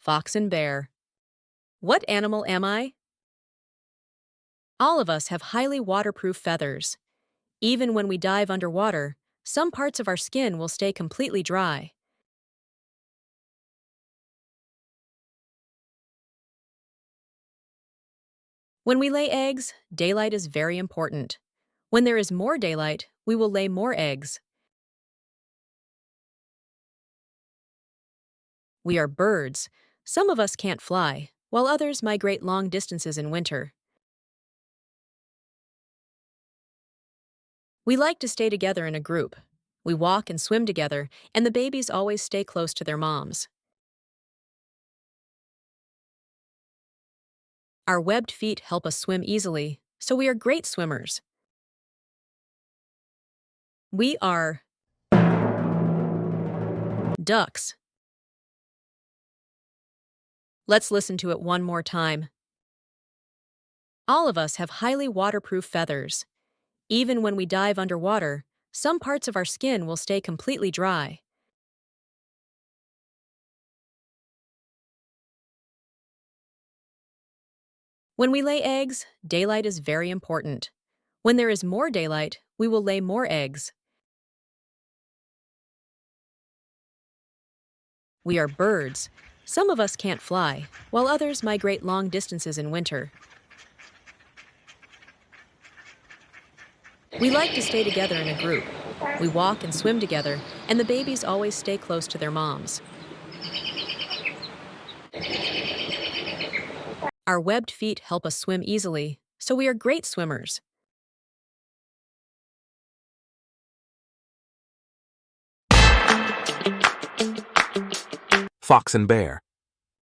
Fox and bear. What animal am I? All of us have highly waterproof feathers. Even when we dive underwater, some parts of our skin will stay completely dry. When we lay eggs, daylight is very important. When there is more daylight, we will lay more eggs. We are birds. Some of us can't fly, while others migrate long distances in winter. We like to stay together in a group. We walk and swim together, and the babies always stay close to their moms. Our webbed feet help us swim easily, so we are great swimmers. We are ducks. Let's listen to it one more time. All of us have highly waterproof feathers. Even when we dive underwater, some parts of our skin will stay completely dry. When we lay eggs, daylight is very important. When there is more daylight, we will lay more eggs. We are birds. Some of us can't fly, while others migrate long distances in winter. We like to stay together in a group. We walk and swim together, and the babies always stay close to their moms. Our webbed feet help us swim easily, so we are great swimmers. Fox and bear.